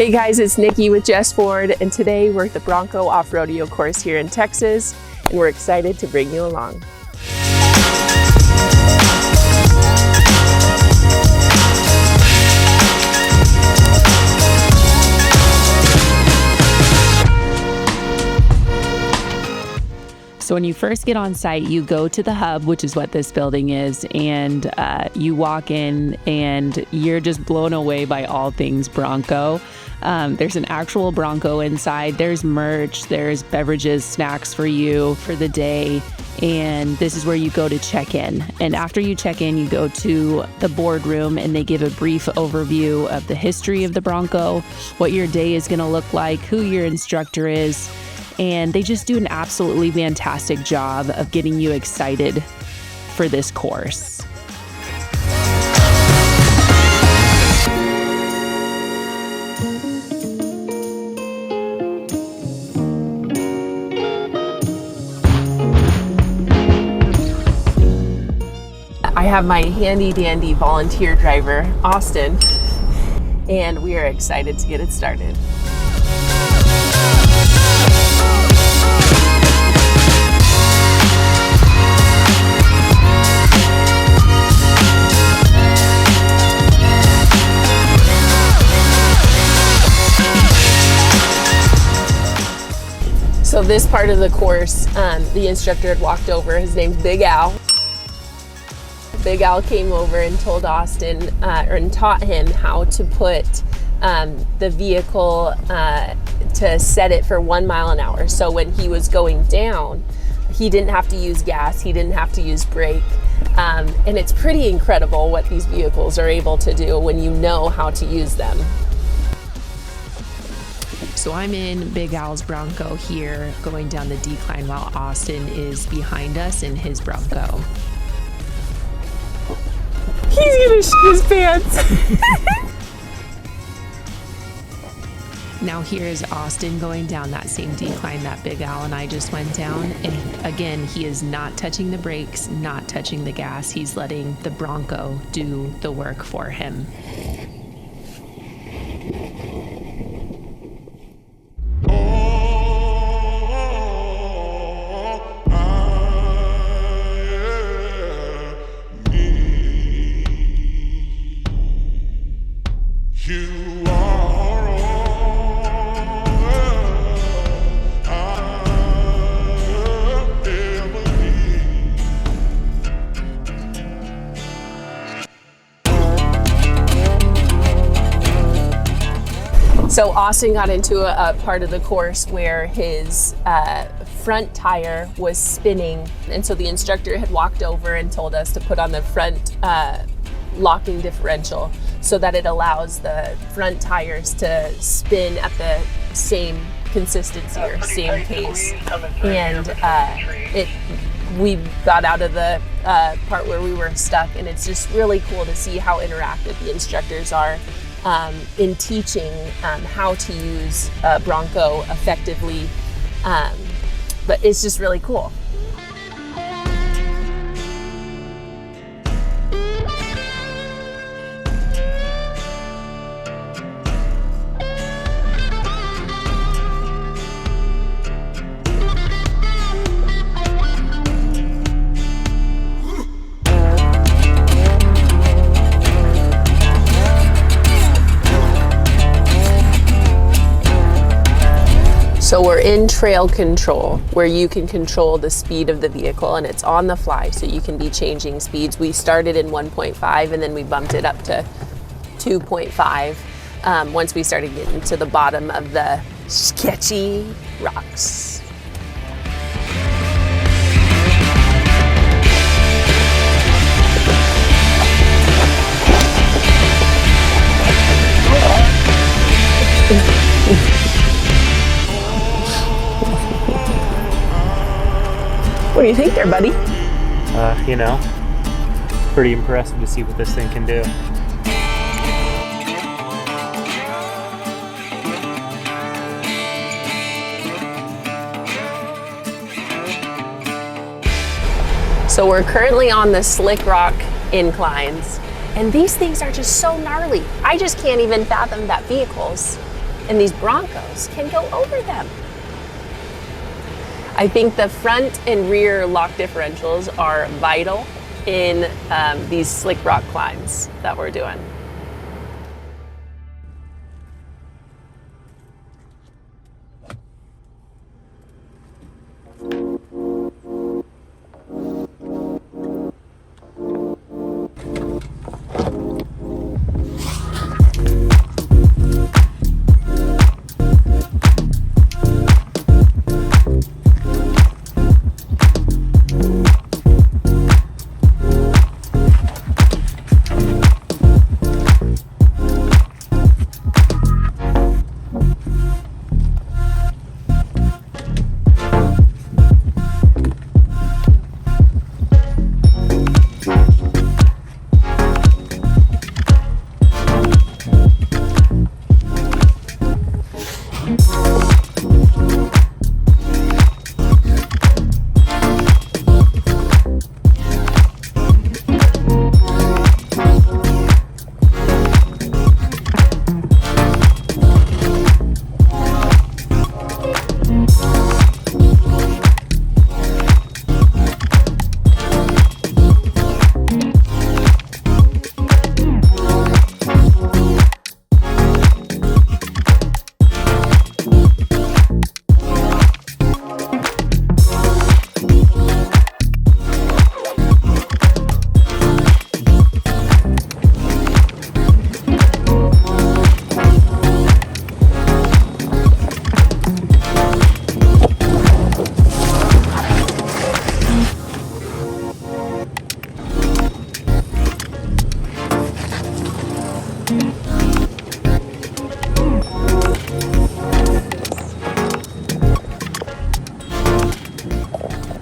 Hey guys, it's Nikki with Jess Ford, and today we're at the Bronco Off-Roadeo course here in Texas, and we're excited to bring you along. So when you first get on site, you go to the hub, which is what this building is, and you walk in and you're just blown away by all things Bronco. There's an actual Bronco inside. There's merch, there's beverages, snacks for you for the day, and this is where you go to check in. And after you check in, you go to the boardroom and they give a brief overview of the history of the Bronco, what your day is gonna look like, who your instructor is, and they just do an absolutely fantastic job of getting you excited for this course. I have my handy dandy volunteer driver, Austin, and we are excited to get it started. So this part of the course, the instructor had walked over. His name's Big Al. Big Al came over and told Austin, and taught him how to put the vehicle to set it for 1 mile an hour. So when he was going down, he didn't have to use gas, he didn't have to use brake. And it's pretty incredible what these vehicles are able to do when you know how to use them. So I'm in Big Al's Bronco here, going down the decline while Austin is behind us in his Bronco. He's gonna shit his pants. Now here's Austin going down that same decline that Big Al and I just went down. And again, he is not touching the brakes, not touching the gas. He's letting the Bronco do the work for him. So Austin got into a part of the course where his front tire was spinning, and so the instructor had walked over and told us to put on the front locking differential so that it allows the front tires to spin at the same consistency or same pace. And we got out of the part where we were stuck, and it's just really cool to see how interactive the instructors are in teaching how to use Bronco effectively, but it's just really cool. So we're in trail control, where you can control the speed of the vehicle, and it's on the fly, so you can be changing speeds. We started in 1.5 and then we bumped it up to 2.5 once we started getting to the bottom of the sketchy rocks. What do you think there, buddy? You know, pretty impressive to see what this thing can do. So we're currently on the slick rock inclines, and these things are just so gnarly. I just can't even fathom that vehicles and these Broncos can go over them. I think the front and rear lock differentials are vital in these slick rock climbs that we're doing.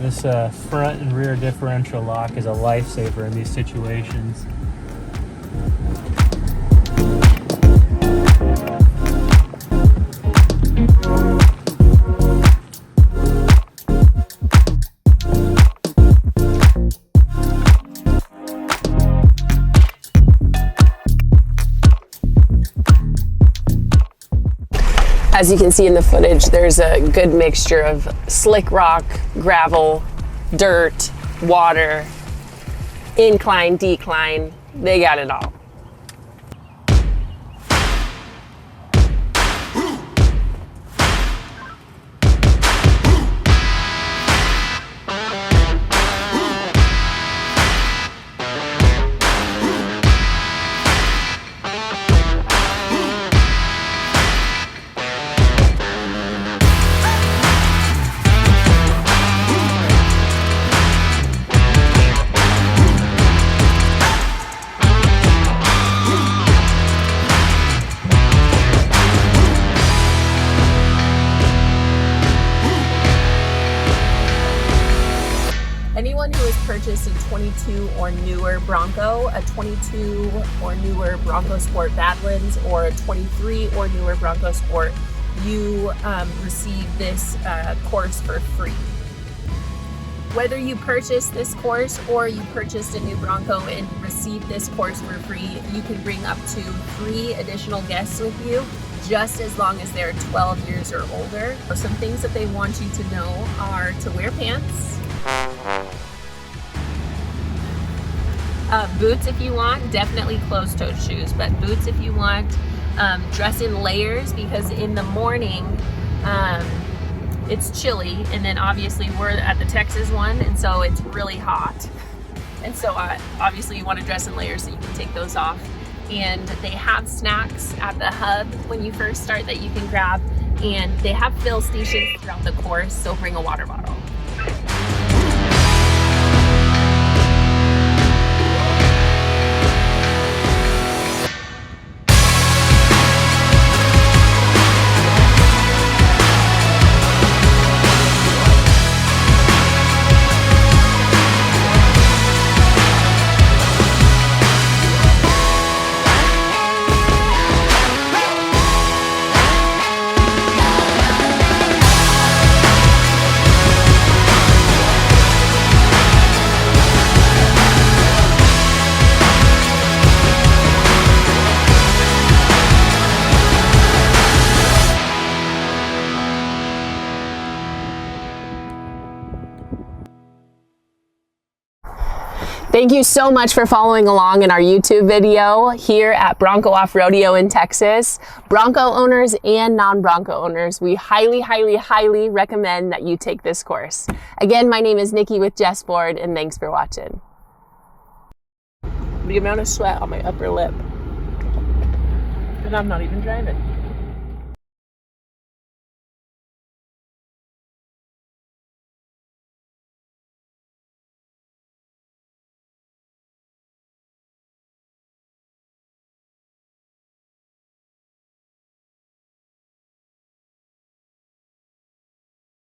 This front and rear differential lock is a lifesaver in these situations. As you can see in the footage, there's a good mixture of slick rock, gravel, dirt, water, incline, decline. They got it all. Anyone who has purchased a 22 or newer Bronco, a 22 or newer Bronco Sport Badlands, or a 23 or newer Bronco Sport, you receive this course for free. Whether you purchase this course or you purchased a new Bronco and received this course for free, you can bring up to 3 additional guests with you, just as long as they're 12 years or older. Some things that they want you to know are to wear pants, boots if you want, definitely closed-toed shoes, but boots if you want. Dress in layers, because in the morning it's chilly, and then obviously we're at the Texas one, and so it's really hot, and so obviously you want to dress in layers so you can take those off. And they have snacks at the hub when you first start that you can grab, and they have fill stations throughout the course, so bring a water bottle. Thank you so much for following along in our YouTube video here at Bronco Off-Roadeo in Texas. Bronco owners and non-Bronco owners, we highly, highly, highly recommend that you take this course. Again, my name is Nikki with Jess Ford, and thanks for watching. The amount of sweat on my upper lip. And I'm not even driving.